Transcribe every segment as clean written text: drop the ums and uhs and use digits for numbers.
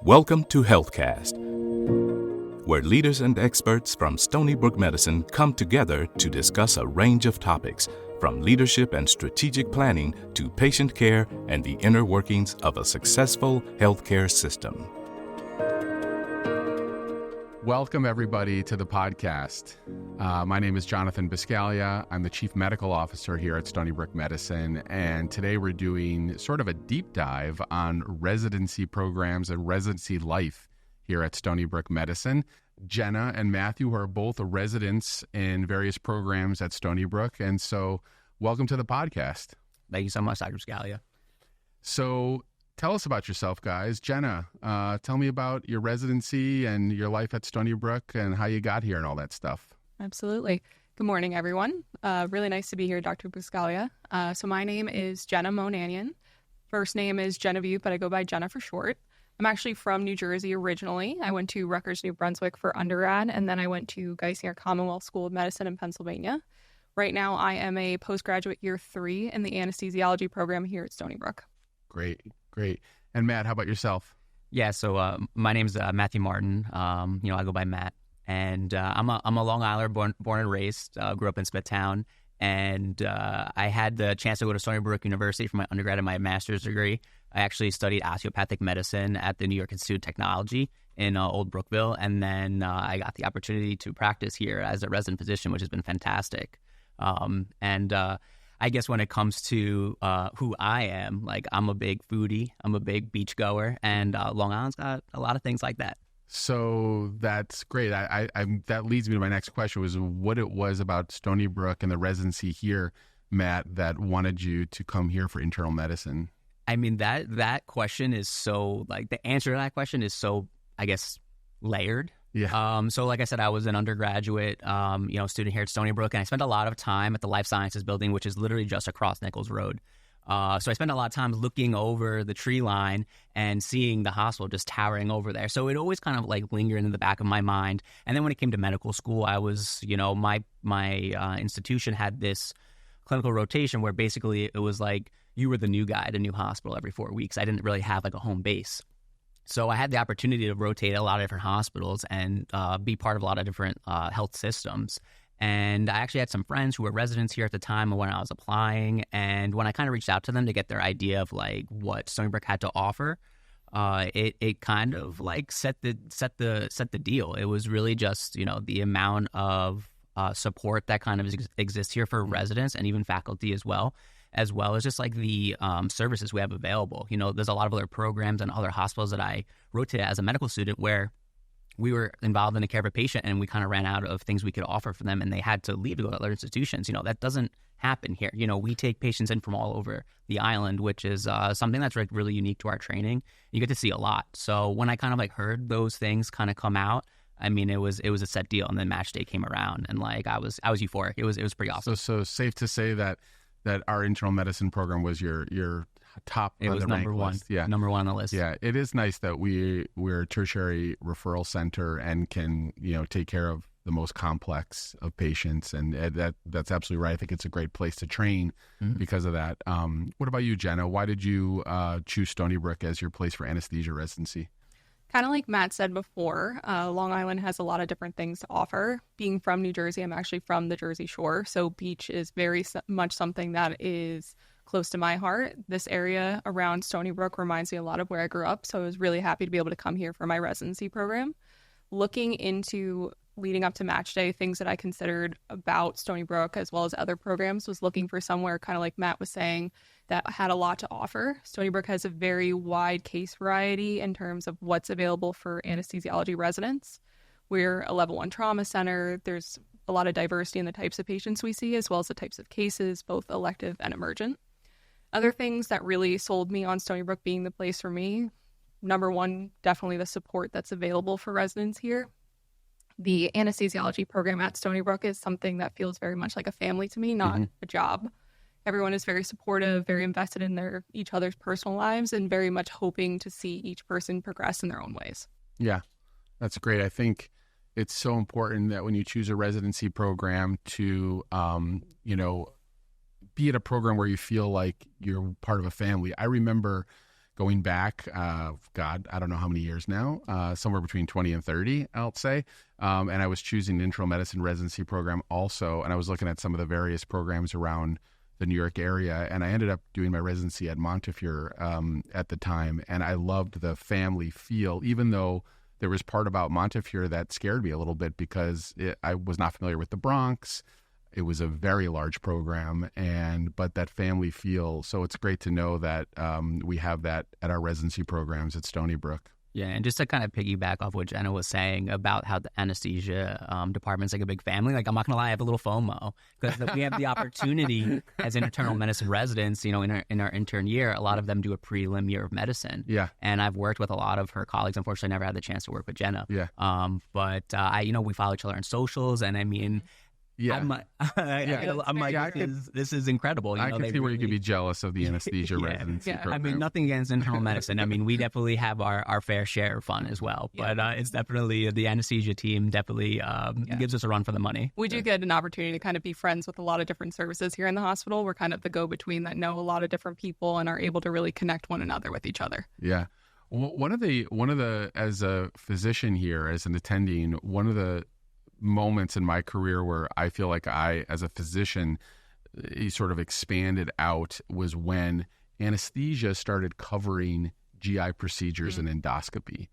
Welcome to Healthcast, where leaders and experts from Stony Brook Medicine come together to discuss a range of topics, from leadership and strategic planning to patient care and the inner workings of a successful healthcare system. Welcome, everybody, to the podcast. My name is Jonathan Buscaglia. I'm the Chief Medical Officer here at Stony Brook Medicine, and today we're doing sort of a deep dive on residency programs and residency life here at Stony Brook Medicine. Jenna and Matthew are both residents in various programs at Stony Brook, and so welcome to the podcast. Thank you so much, Dr. Buscaglia. So tell us about yourself, guys. Jenna, tell me about your residency and your life at Stony Brook and how you got here and all that stuff. Absolutely. Good morning, everyone. Really nice to be here, Dr. Buscaglia. So my name is Jenna Monanian. First name is Genevieve, but I go by Jenna for short. I'm actually from New Jersey originally. I went to Rutgers, New Brunswick for undergrad, and then I went to Geisinger Commonwealth School of Medicine in Pennsylvania. Right now, I am a postgraduate year 3 in the anesthesiology program here at Stony Brook. Great. And Matt, how about yourself? Yeah, so my name's Matthew Martin. I go by Matt, and I'm a Long Islander, born and raised. Grew up in Smithtown, and I had the chance to go to Stony Brook University for my undergrad and my master's degree. I actually studied osteopathic medicine at the New York Institute of Technology in Old Brookville, and then I got the opportunity to practice here as a resident physician, which has been fantastic. I guess when it comes to who I am, like, I'm a big foodie, I'm a big beach goer, and Long Island's got a lot of things like that. So that's great. I that leads me to my next question, was what it was about Stony Brook and the residency here, Matt, that wanted you to come here for internal medicine. I mean, that question is so, like, the answer to that question is so, I guess, layered. Yeah. So like I said, I was an undergraduate, student here at Stony Brook, and I spent a lot of time at the Life Sciences building, which is literally just across Nichols Road. So I spent a lot of time looking over the tree line and seeing the hospital just towering over there. So it always kind of like lingered in the back of my mind. And then when it came to medical school, I was, my institution had this clinical rotation where basically it was like you were the new guy at a new hospital every 4 weeks. I didn't really have like a home base. So I had the opportunity to rotate a lot of different hospitals and be part of a lot of different health systems. And I actually had some friends who were residents here at the time when I was applying. And when I kind of reached out to them to get their idea of like what Stony Brook had to offer, it kind of like set the deal. It was really just, the amount of support that kind of exists here for residents and even faculty as well as just like the services we have available. There's a lot of other programs and other hospitals that I rotated as a medical student where we were involved in the care of a patient and we kind of ran out of things we could offer for them and they had to leave to go to other institutions. That doesn't happen here. We take patients in from all over the island, which is something that's like really unique to our training. You get to see a lot. So when I kind of like heard those things kind of come out, I mean, it was a set deal. And then match day came around and like I was euphoric. It was pretty awesome. So safe to say that our internal medicine program was your top. It was number one. List. Yeah, number one on the list. Yeah, it is nice that we're a tertiary referral center and can take care of the most complex of patients, and that's absolutely right. I think it's a great place to train because of that. What about you, Jenna? Why did you choose Stony Brook as your place for anesthesia residency? Kind of like Matt said before, Long Island has a lot of different things to offer. Being from New Jersey, I'm actually from the Jersey Shore, so beach is very much something that is close to my heart. This area around Stony Brook reminds me a lot of where I grew up, so I was really happy to be able to come here for my residency program. Looking into leading up to match day, things that I considered about Stony Brook as well as other programs was looking for somewhere, kind of like Matt was saying, that had a lot to offer. Stony Brook has a very wide case variety in terms of what's available for anesthesiology residents. We're a level 1 trauma center. There's a lot of diversity in the types of patients we see as well as the types of cases, both elective and emergent. Other things that really sold me on Stony Brook being the place for me, number one, definitely the support that's available for residents here. The anesthesiology program at Stony Brook is something that feels very much like a family to me, not a job. Everyone is very supportive, very invested in each other's personal lives, and very much hoping to see each person progress in their own ways. Yeah, that's great. I think it's so important that when you choose a residency program to, be at a program where you feel like you're part of a family. I remember going back, God, I don't know how many years now, somewhere between 20 and 30, I'll say. And I was choosing an internal medicine residency program also. And I was looking at some of the various programs around the New York area. And I ended up doing my residency at Montefiore at the time. And I loved the family feel, even though there was part about Montefiore that scared me a little bit because I was not familiar with the Bronx. It was a very large program, but that family feel. So it's great to know that we have that at our residency programs at Stony Brook. Yeah, and just to kind of piggyback off what Jenna was saying about how the anesthesia department's like a big family, like I'm not going to lie, I have a little FOMO because we have the opportunity as internal medicine residents, in our intern year, a lot of them do a prelim year of medicine. Yeah. And I've worked with a lot of her colleagues. Unfortunately, I never had the chance to work with Jenna. Yeah. But we follow each other on socials, and I mean, yeah. I'm like, this is incredible. I can see where you could be jealous of the anesthesia residency program. I mean, nothing against internal medicine. I mean, we definitely have our fair share of fun as well. But it's definitely, the anesthesia team definitely gives us a run for the money. We do get an opportunity to kind of be friends with a lot of different services here in the hospital. We're kind of the go-between that know a lot of different people and are able to really connect one another with each other. Yeah. One of the, as a physician here, as an attending, one of the moments in my career where I feel like I, as a physician, sort of expanded out was when anesthesia started covering GI procedures and endoscopy.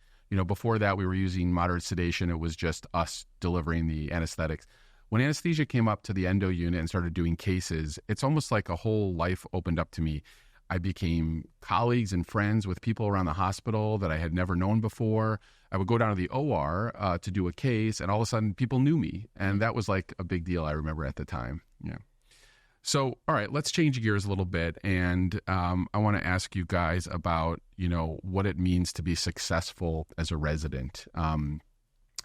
Before that, we were using moderate sedation. It was just us delivering the anesthetics. When anesthesia came up to the endo unit and started doing cases, it's almost like a whole life opened up to me. I became colleagues and friends with people around the hospital that I had never known before. I would go down to the OR to do a case, and all of a sudden people knew me. And that was like a big deal, I remember at the time. Yeah. So, all right, let's change gears a little bit. And I want to ask you guys about, what it means to be successful as a resident. And,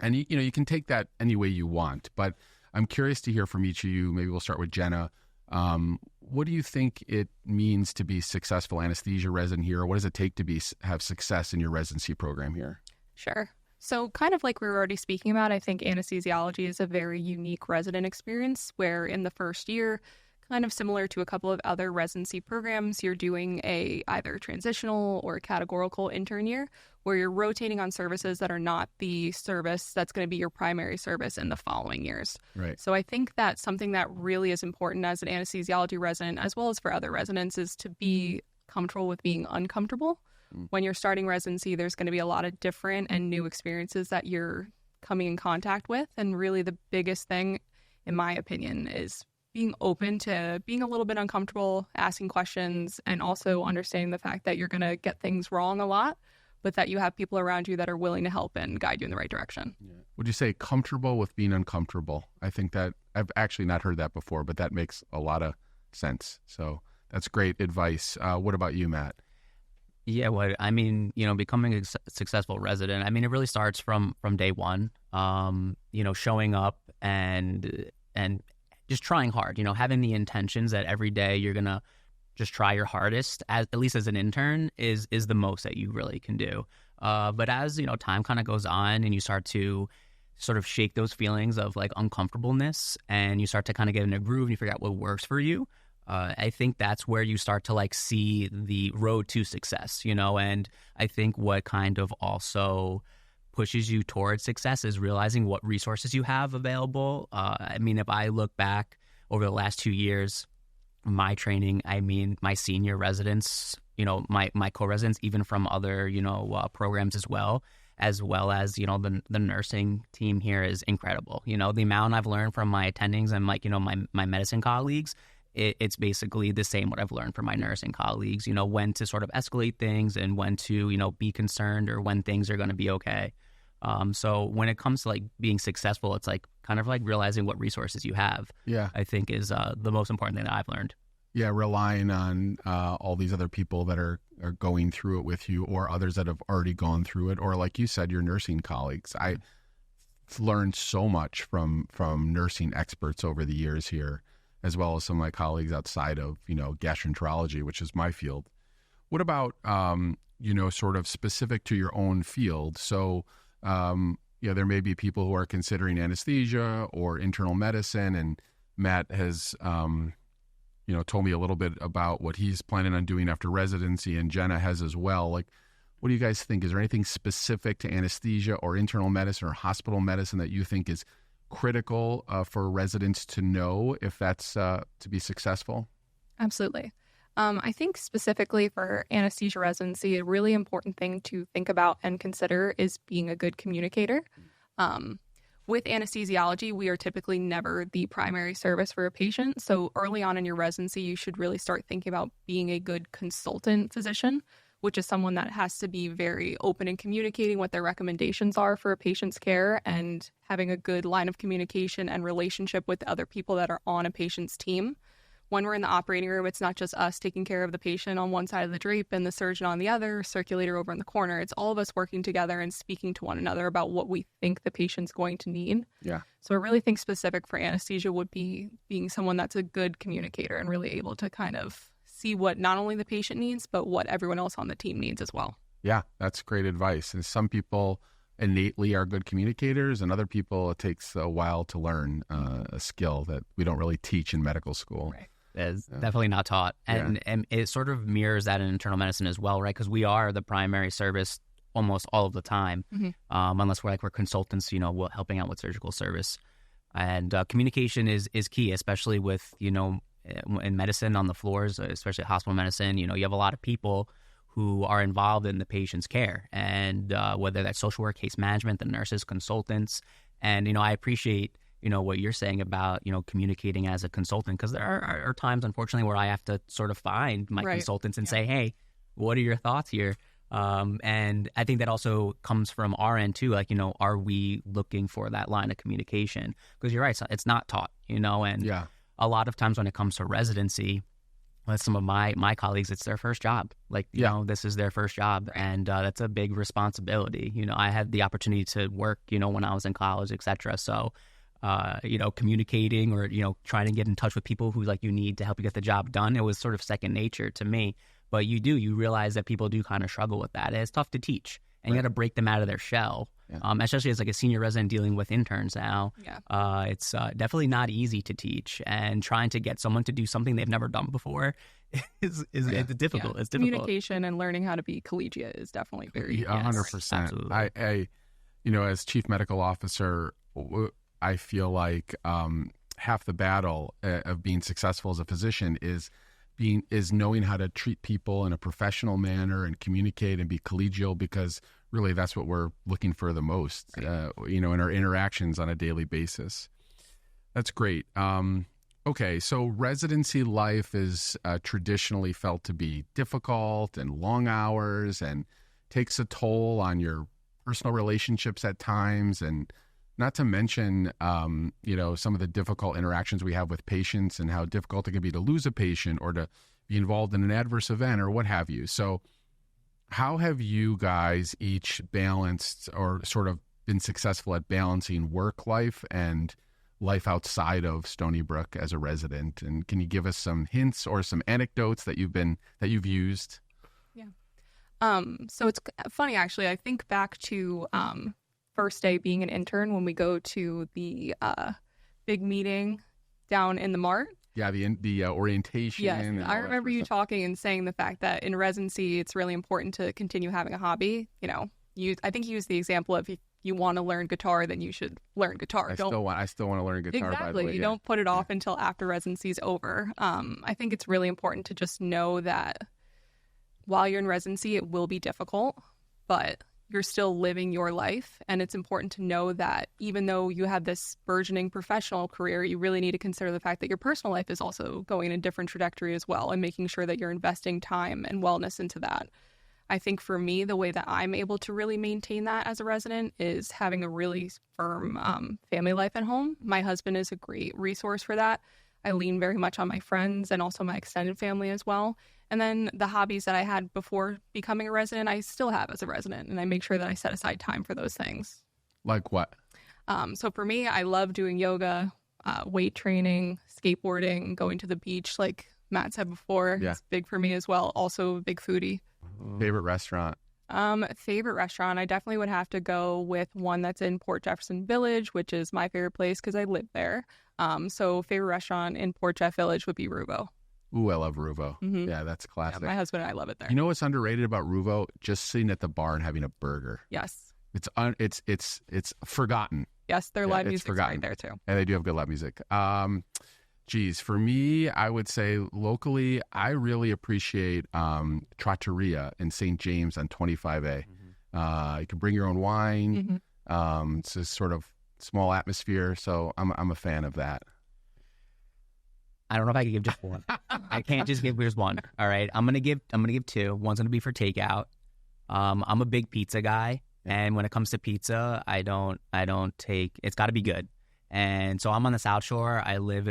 you can take that any way you want. But I'm curious to hear from each of you. Maybe we'll start with Jenna. What do you think it means to be successful anesthesia resident here? Or what does it take to have success in your residency program here? Sure. So kind of like we were already speaking about, I think anesthesiology is a very unique resident experience where in the first year, kind of similar to a couple of other residency programs, you're doing a either transitional or categorical intern year where you're rotating on services that are not the service that's going to be your primary service in the following years. Right. So I think that something that really is important as an anesthesiology resident, as well as for other residents, is to be comfortable with being uncomfortable. When you're starting residency, there's going to be a lot of different and new experiences that you're coming in contact with. And really the biggest thing, in my opinion, is being open to being a little bit uncomfortable, asking questions, and also understanding the fact that you're going to get things wrong a lot, but that you have people around you that are willing to help and guide you in the right direction. Yeah. Would you say comfortable with being uncomfortable? I think that I've actually not heard that before, but that makes a lot of sense. So that's great advice. What about you, Matt? Yeah, well, I mean, becoming a successful resident, I mean, it really starts from day one, showing up and just trying hard, having the intentions that every day you're going to just try your hardest, at least as an intern, is the most that you really can do. But as, time kind of goes on and you start to sort of shake those feelings of like uncomfortableness and you start to kind of get in a groove and you figure out what works for you, I think that's where you start to like see the road to success, and I think what kind of also pushes you towards success is realizing what resources you have available. I mean, if I look back over the last 2 years, my training, I mean, my senior residents, my co-residents, even from other, programs as well as, the nursing team here is incredible. The amount I've learned from my attendings and like, my medicine colleagues, it's basically the same what I've learned from my nursing colleagues, when to sort of escalate things and when to, be concerned or when things are going to be okay. So when it comes to like being successful, it's like kind of like realizing what resources you have. Yeah, I think is the most important thing that I've learned. Yeah, relying on all these other people that are going through it with you or others that have already gone through it. Or like you said, your nursing colleagues. I learned so much from nursing experts over the years here, as well as some of my colleagues outside of, gastroenterology, which is my field. What about, sort of specific to your own field? So, there may be people who are considering anesthesia or internal medicine, and Matt has, told me a little bit about what he's planning on doing after residency, and Jenna has as well. Like, what do you guys think? Is there anything specific to anesthesia or internal medicine or hospital medicine that you think is critical for residents to know if that's to be successful? Absolutely. I think specifically for anesthesia residency, a really important thing to think about and consider is being a good communicator. With anesthesiology, we are typically never the primary service for a patient. So early on in your residency, you should really start thinking about being a good consultant physician, which is someone that has to be very open in communicating what their recommendations are for a patient's care and having a good line of communication and relationship with the other people that are on a patient's team. When we're in the operating room, it's not just us taking care of the patient on one side of the drape and the surgeon on the other, circulator over in the corner. It's all of us working together and speaking to one another about what we think the patient's going to need. Yeah. So I really think specific for anesthesia would be being someone that's a good communicator and really able to kind of see what not only the patient needs, but what everyone else on the team needs as well. Yeah, that's great advice. And some people innately are good communicators, and other people, it takes a while to learn a skill that we don't really teach in medical school. Right. Is definitely not taught. And it sort of mirrors that in internal medicine as well, right? Because we are the primary service almost all of the time, unless we're consultants, helping out with surgical service. And communication is key, especially with, in medicine on the floors, especially hospital medicine. You have a lot of people who are involved in the patient's care, and whether that's social work, case management, the nurses, consultants. And, I appreciate what you're saying about, communicating as a consultant, because there are times, unfortunately, where I have to sort of find my consultants and say, hey, what are your thoughts here? And I think that also comes from our end too. Are we looking for that line of communication? Because you're right, it's not taught, and a lot of times when it comes to residency, with some of my colleagues, it's their first job. This is their first job, and that's a big responsibility. I had the opportunity to work, when I was in college, et cetera. So, communicating or, trying to get in touch with people who you need to help you get the job done, it was sort of second nature to me. But you realize that people do kind of struggle with that. And it's tough to teach, and you got to break them out of their shell, especially as a senior resident dealing with interns now. Yeah. It's definitely not easy to teach, and trying to get someone to do something they've never done before is it's difficult. Yeah. It's difficult. Communication and learning how to be collegiate is definitely very 100%. Absolutely. I as chief medical officer, I feel like half the battle of being successful as a physician is knowing how to treat people in a professional manner and communicate and be collegial, because really that's what we're looking for the most, in our interactions on a daily basis. That's great. Okay, so residency life is traditionally felt to be difficult and long hours, and takes a toll on your personal relationships at times, and not to mention, some of the difficult interactions we have with patients and how difficult it can be to lose a patient or to be involved in an adverse event or what have you. So how have you guys each balanced or sort of been successful at balancing work life and life outside of Stony Brook as a resident? And can you give us some hints or some anecdotes that you've used? Yeah. So it's funny, actually. I think back to first day being an intern when we go to the big meeting down in the Mart. Yeah, the orientation. Yes, I remember you talking and saying the fact that in residency, it's really important to continue having a hobby. I think you used the example of if you want to learn guitar, then you should learn guitar. I still want to learn guitar. Exactly. By the way. You don't put it off until after residency's over. I think it's really important to just know that while you're in residency, it will be difficult, but you're still living your life. And it's important to know that even though you have this burgeoning professional career, you really need to consider the fact that your personal life is also going in a different trajectory as well, and making sure that you're investing time and wellness into that. I think for me, the way that I'm able to really maintain that as a resident is having a really firm family life at home. My husband is a great resource for that. I lean very much on my friends and also my extended family as well. And then the hobbies that I had before becoming a resident, I still have as a resident, and I make sure that I set aside time for those things. Like what? So for me, I love doing yoga, weight training, skateboarding, going to the beach, like Matt said before. Yeah. It's big for me as well. Also a big foodie. Favorite restaurant? Favorite restaurant, I definitely would have to go with one that's in Port Jefferson Village, which is my favorite place because I live there. So favorite restaurant in Port Jeff Village would be Rubo. Ooh, I love Ruvo. Mhm. Yeah, that's Yeah, classic. my husband and I love it there. You know what's underrated about Ruvo? Just sitting at the bar and having a burger. Yes. It's forgotten. Yes, their Yeah, live it's music's forgotten. right there too. And they do have good live music. Geez, for me, I would say locally, I really appreciate Trattoria in St. James on 25A. You can bring your own wine. It's a sort of small atmosphere, so I'm a fan of that. I don't know if I can give just one. I can't just give just one. All right, I'm gonna give two. One's gonna be for takeout. I'm a big pizza guy, and when it comes to pizza, I don't take. It's got to be good. And so I'm on the South Shore. I live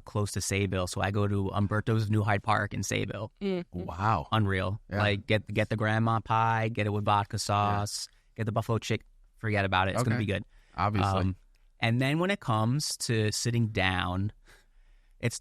close to Sayville, so I go to Umberto's New Hyde Park in Sayville. Wow, Unreal! Yeah. Like get the grandma pie, get it with vodka sauce, get the buffalo chicken. Forget about it. It's gonna be good. Obviously. And then when it comes to sitting down,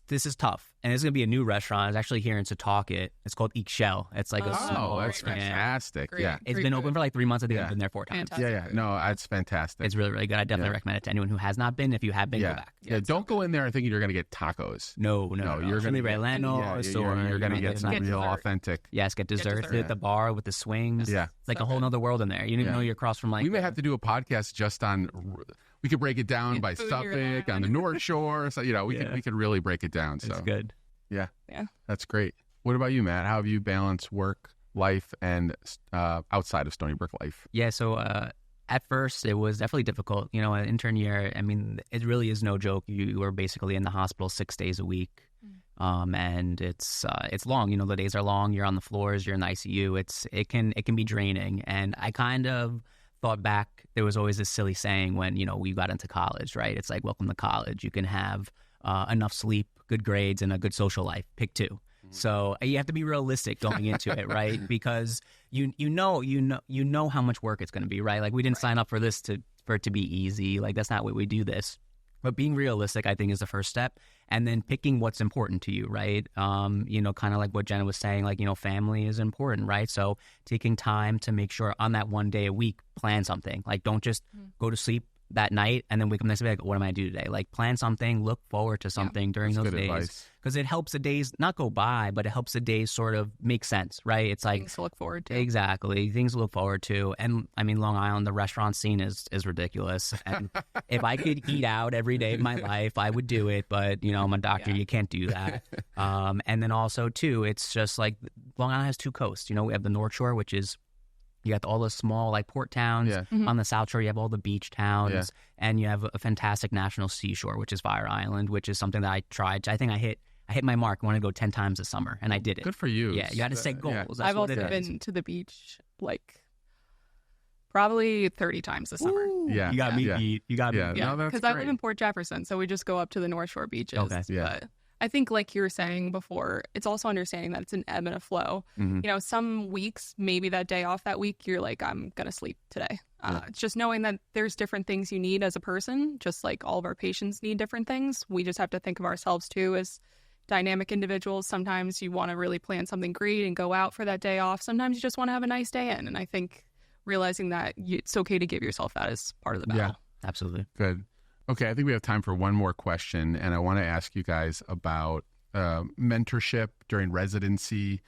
this is tough. And it's going to be a new restaurant. It's actually here in Setauket. It's called Eek Shell. It's like a small... Oh, that's fantastic. Great. Yeah. It's Great been food. open for like 3 months. I think Yeah. I've been there 4 times. Fantastic. Yeah. No, it's fantastic. It's really, really good. I definitely recommend it to anyone who has not been. If you have been, go back. Yeah, don't go in there thinking you're going to get tacos. No. You're going to get Relanos you're going to get some Get real dessert. authentic. Yes, get desserts dessert. at the bar with the swings. Yeah. It's like So a whole good. nother world in there. You didn't know you're across from like... We may have to do a podcast just on. We could break it down by Food Suffolk, here on the North Shore. So we could really break it down. So It's good. Yeah, Yeah. that's great. What about you, Matt? How have you balanced work, life, and outside of Stony Brook life? Yeah, so at first it was definitely difficult. You know, an intern year, I mean, it really is no joke. You are basically in the hospital 6 days a week. And it's long. You know, the days are long. You're on the floors. You're in the ICU. It can be draining. And I kind of thought back. There was always this silly saying when we got into college, right? It's like, welcome to college. You can have enough sleep, good grades, and a good social life. Pick two. So you have to be realistic going into it, right? Because you know how much work it's going to be, right? Like we didn't sign up for this for it to be easy. Like that's not why we do this. But being realistic, I think, is the first step. And then picking what's important to you, right? Kind of like what Jenna was saying, like, family is important, right? So taking time to make sure on that 1 day a week, plan something. Like, don't just go to sleep that night and then wake up next day like, what am I do today? Like, plan something, look forward to something during That's those good days. advice. Because it helps the days not go by, but it helps the days sort of make sense, right? It's like Things to look forward to. exactly things to look forward to. And I mean, Long Island, the restaurant scene is ridiculous. And if I could eat out every day of my life, I would do it. But I'm a doctor, you can't do that. And then also too, it's just like Long Island has two coasts. We have the North Shore, which is you got all the small like port towns. On the South Shore, you have all the beach towns, and you have a fantastic national seashore, which is Fire Island, which is something that I tried. I think I hit my mark. I wanted to go 10 times this summer, and I did it. Good for you. Yeah, you got to set goals. Yeah. That's I've what also it is. been to the beach like probably 30 times this summer. Yeah. You got me Yeah. beat. You got me. Yeah. beat. Yeah, No, that's because I live great. in Port Jefferson, so we just go up to the North Shore beaches. Okay. Yeah. But I think, like you were saying before, it's also understanding that it's an ebb and a flow. Some weeks, maybe that day off that week, you're like, I'm going to sleep today. It's just knowing that there's different things you need as a person, just like all of our patients need different things. We just have to think of ourselves, too, as dynamic individuals. Sometimes you want to really plan something great and go out for that day off. Sometimes you just want to have a nice day in. And I think realizing that it's okay to give yourself that is part of the battle. Absolutely. Good. Okay, I think we have time for one more question, and I want to ask you guys about mentorship during residency.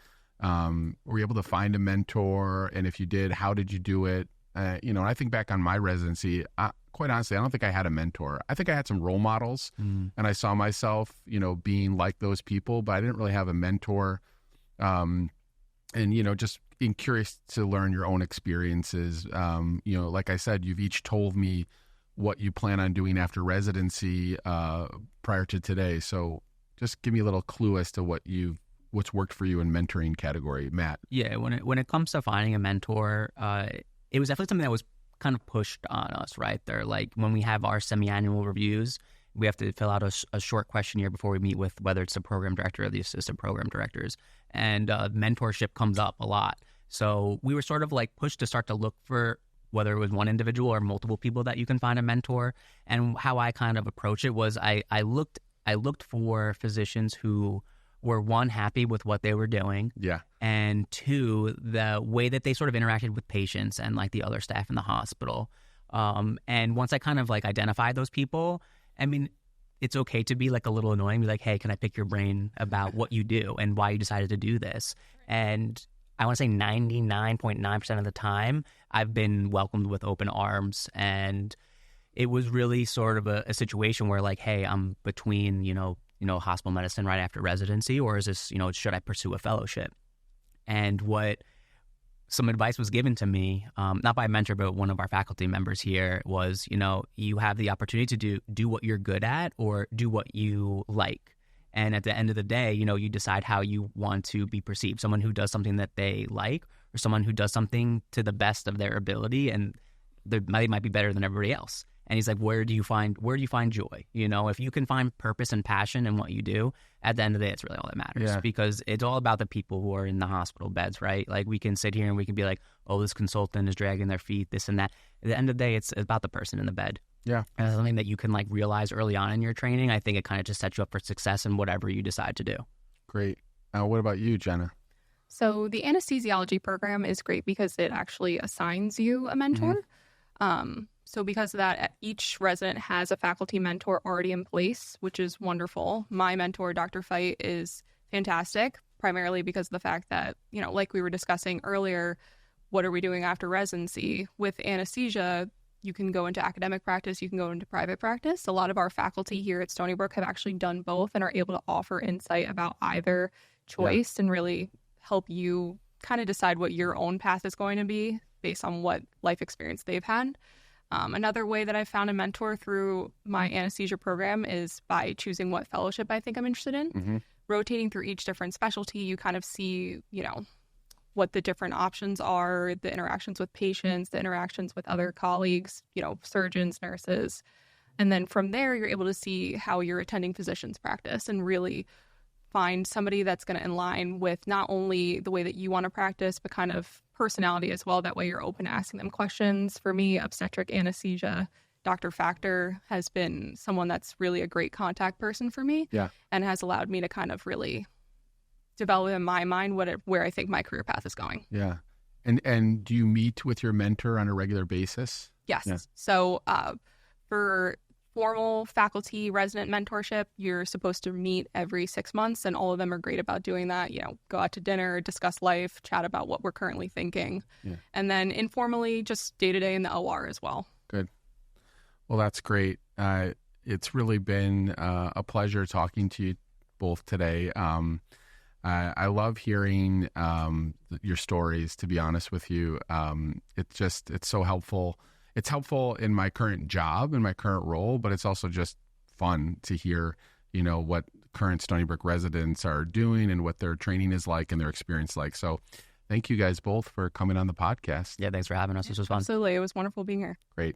Were you able to find a mentor? And if you did, how did you do it? And I think back on my residency, quite honestly, I don't think I had a mentor. I think I had some role models, and I saw myself, being like those people, but I didn't really have a mentor. And, just being curious to learn your own experiences. Like I said, you've each told me what you plan on doing after residency prior to today. So just give me a little clue as to what's worked for you in mentoring category, Matt. Yeah, when it comes to finding a mentor, it was definitely something that was kind of pushed on us, right? They're like, when we have our semi-annual reviews, we have to fill out a short questionnaire before we meet with whether it's the program director or the assistant program directors. And mentorship comes up a lot. So we were sort of like pushed to start to look for whether it was one individual or multiple people that you can find a mentor. And how I kind of approach it was I looked for physicians who were, one, happy with what they were doing. Yeah. And two, the way that they sort of interacted with patients and like the other staff in the hospital. And once I kind of like identified those people, I mean, it's okay to be like a little annoying, be like, hey, can I pick your brain about what you do and why you decided to do this? And I want to say 99.9% of the time, I've been welcomed with open arms. And it was really sort of a situation where like, hey, I'm between, hospital medicine right after residency, or is this, should I pursue a fellowship? And what some advice was given to me, not by a mentor, but one of our faculty members here was, you have the opportunity to do what you're good at or do what you like. And at the end of the day, you decide how you want to be perceived. Someone who does something that they like, or someone who does something to the best of their ability, and they might be better than everybody else. And he's like, where do you find joy? If you can find purpose and passion in what you do, at the end of the day, it's really all that matters. Because it's all about the people who are in the hospital beds, right? Like we can sit here and we can be like, oh, this consultant is dragging their feet, this and that. At the end of the day, it's about the person in the bed. Yeah. And that's something that you can like realize early on in your training. I think it kind of just sets you up for success in whatever you decide to do. Great. What about you, Jenna? So the anesthesiology program is great because it actually assigns you a mentor. So because of that, each resident has a faculty mentor already in place, which is wonderful. My mentor, Dr. Fight, is fantastic, primarily because of the fact that, like we were discussing earlier, what are we doing after residency? With anesthesia, you can go into academic practice, you can go into private practice. A lot of our faculty here at Stony Brook have actually done both and are able to offer insight about either choice and really help you kind of decide what your own path is going to be based on what life experience they've had. Another way that I found a mentor through my anesthesia program is by choosing what fellowship I think I'm interested in. Rotating through each different specialty, you kind of see, what the different options are, the interactions with patients, the interactions with other colleagues, surgeons, nurses. And then from there, you're able to see how your attending physicians practice and really find somebody that's going to align with not only the way that you want to practice, but kind of personality as well. That way you're open to asking them questions. For me, obstetric anesthesia, Dr. Factor has been someone that's really a great contact person for me and has allowed me to kind of really develop in my mind where I think my career path is going. Yeah. And do you meet with your mentor on a regular basis? Yes. Yeah. So for formal faculty resident mentorship, you're supposed to meet every 6 months, and all of them are great about doing that. Go out to dinner, discuss life, chat about what we're currently thinking. And then informally, just day-to-day in the OR as well. Good. Well, that's great. It's really been a pleasure talking to you both today. I love hearing your stories, to be honest with you. It's so helpful. It's helpful in my current job, in my current role, but it's also just fun to hear, what current Stony Brook residents are doing and what their training is like and their experience like. So thank you guys both for coming on the podcast. Yeah, thanks for having us. This was fun. Absolutely. It was wonderful being here. Great.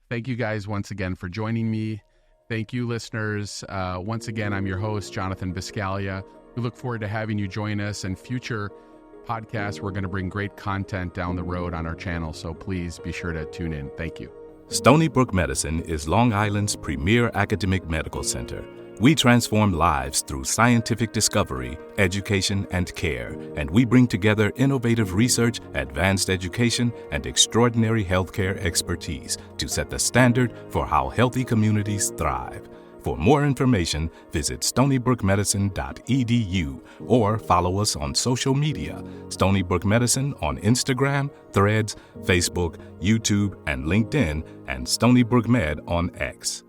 Thank you guys once again for joining me. Thank you, listeners. Once again, I'm your host, Jonathan Buscaglia. We look forward to having you join us in future podcasts. We're going to bring great content down the road on our channel, so please be sure to tune in. Thank you. Stony Brook Medicine is Long Island's premier academic medical center. We transform lives through scientific discovery, education, and care, and we bring together innovative research, advanced education, and extraordinary healthcare expertise to set the standard for how healthy communities thrive. For more information, visit stonybrookmedicine.edu or follow us on social media, Stony Brook Medicine on Instagram, Threads, Facebook, YouTube, and LinkedIn, and Stony Brook Med on X.